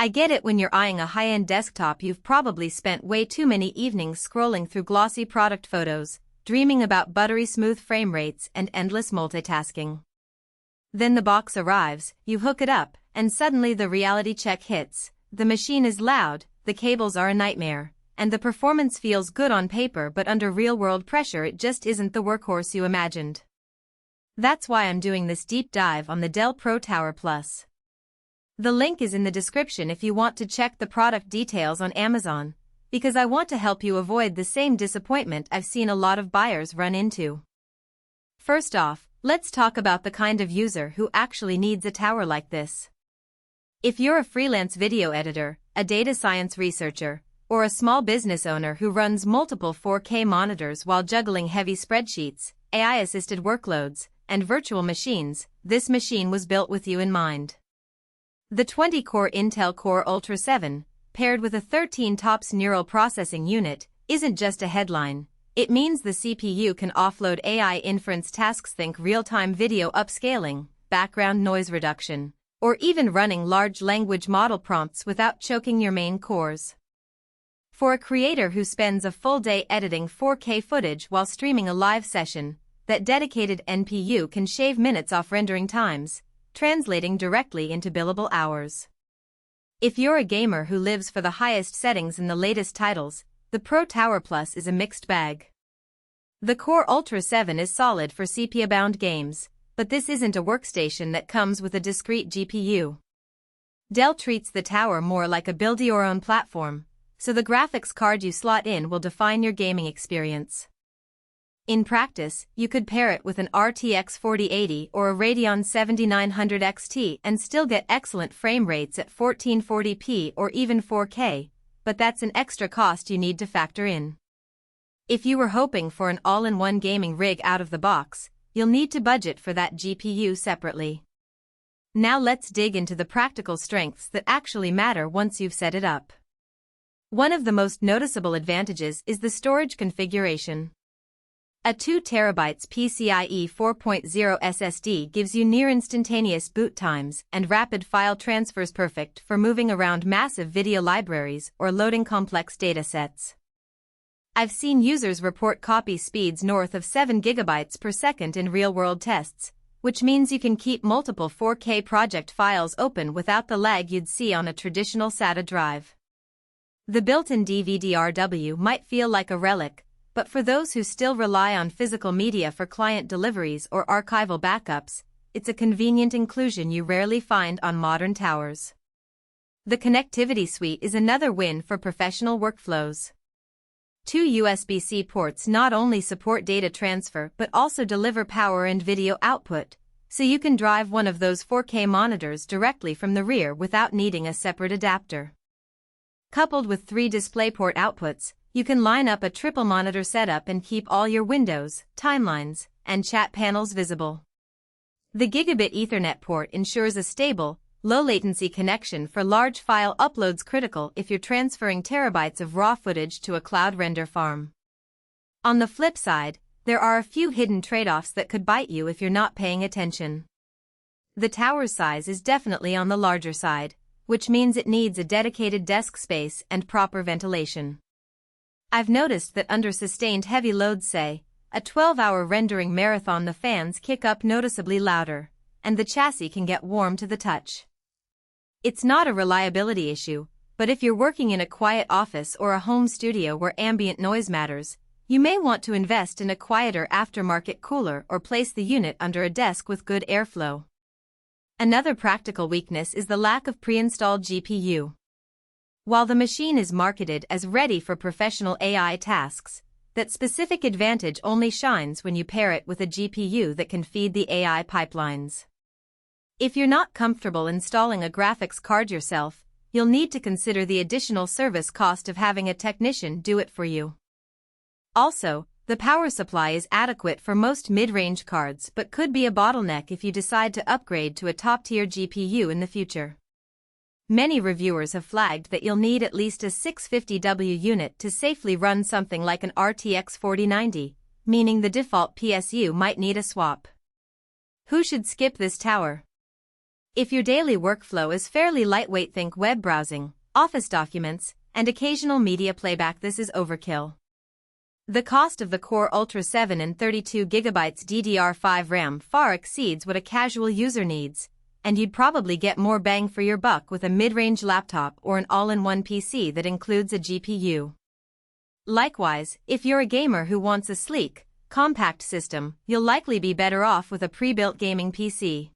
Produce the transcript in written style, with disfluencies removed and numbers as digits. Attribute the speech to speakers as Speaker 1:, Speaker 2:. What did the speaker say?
Speaker 1: I get it. When you're eyeing a high-end desktop, you've probably spent way too many evenings scrolling through glossy product photos, dreaming about buttery smooth frame rates and endless multitasking. Then the box arrives, you hook it up, and suddenly the reality check hits. The machine is loud, the cables are a nightmare, and the performance feels good on paper, but under real-world pressure it just isn't the workhorse you imagined. That's why I'm doing this deep dive on the Dell Pro Tower Plus. The link is in the description if you want to check the product details on Amazon, because I want to help you avoid the same disappointment I've seen a lot of buyers run into. First off, let's talk about the kind of user who actually needs a tower like this. If you're a freelance video editor, a data science researcher, or a small business owner who runs multiple 4K monitors while juggling heavy spreadsheets, AI-assisted workloads, and virtual machines, this machine was built with you in mind. The 20-core Intel Core Ultra 7, paired with a 13 TOPS neural processing unit, isn't just a headline. It means the CPU can offload AI inference tasks. Think real-time video upscaling, background noise reduction, or even running large language model prompts without choking your main cores. For a creator who spends a full day editing 4K footage while streaming a live session, that dedicated NPU can shave minutes off rendering times, translating directly into billable hours. If you're a gamer who lives for the highest settings in the latest titles, the Pro Tower Plus is a mixed bag. The Core Ultra 7 is solid for CPU-bound games, but this isn't a workstation that comes with a discrete GPU. Dell treats the Tower more like a build-your-own platform, so the graphics card you slot in will define your gaming experience. In practice, you could pair it with an RTX 4080 or a Radeon 7900 XT and still get excellent frame rates at 1440p or even 4K, but that's an extra cost you need to factor in. If you were hoping for an all-in-one gaming rig out of the box, you'll need to budget for that GPU separately. Now let's dig into the practical strengths that actually matter once you've set it up. One of the most noticeable advantages is the storage configuration. A 2TB PCIe 4.0 SSD gives you near-instantaneous boot times and rapid file transfers, perfect for moving around massive video libraries or loading complex datasets. I've seen users report copy speeds north of 7 GB per second in real-world tests, which means you can keep multiple 4K project files open without the lag you'd see on a traditional SATA drive. The built-in DVD-RW might feel like a relic, but for those who still rely on physical media for client deliveries or archival backups, it's a convenient inclusion you rarely find on modern towers. The connectivity suite is another win for professional workflows. 2 USB-C ports not only support data transfer but also deliver power and video output, so you can drive one of those 4K monitors directly from the rear without needing a separate adapter. Coupled with 3 DisplayPort outputs, you can line up a triple monitor setup and keep all your windows, timelines, and chat panels visible. The Gigabit Ethernet port ensures a stable, low-latency connection for large file uploads, critical if you're transferring terabytes of raw footage to a cloud render farm. On the flip side, there are a few hidden trade-offs that could bite you if you're not paying attention. The tower's size is definitely on the larger side, which means it needs a dedicated desk space and proper ventilation. I've noticed that under sustained heavy loads, say, a 12-hour rendering marathon, the fans kick up noticeably louder, and the chassis can get warm to the touch. It's not a reliability issue, but if you're working in a quiet office or a home studio where ambient noise matters, you may want to invest in a quieter aftermarket cooler or place the unit under a desk with good airflow. Another practical weakness is the lack of pre-installed GPU. While the machine is marketed as ready for professional AI tasks, that specific advantage only shines when you pair it with a GPU that can feed the AI pipelines. If you're not comfortable installing a graphics card yourself, you'll need to consider the additional service cost of having a technician do it for you. Also, the power supply is adequate for most mid-range cards but could be a bottleneck if you decide to upgrade to a top-tier GPU in the future. Many reviewers have flagged that you'll need at least a 650W unit to safely run something like an RTX 4090, meaning the default PSU might need a swap. Who should skip this tower? If your daily workflow is fairly lightweight, think web browsing, office documents, and occasional media playback, this is overkill. The cost of the Core Ultra 7 and 32GB DDR5 RAM far exceeds what a casual user needs, and you'd probably get more bang for your buck with a mid-range laptop or an all-in-one PC that includes a GPU. Likewise, if you're a gamer who wants a sleek, compact system, you'll likely be better off with a pre-built gaming PC.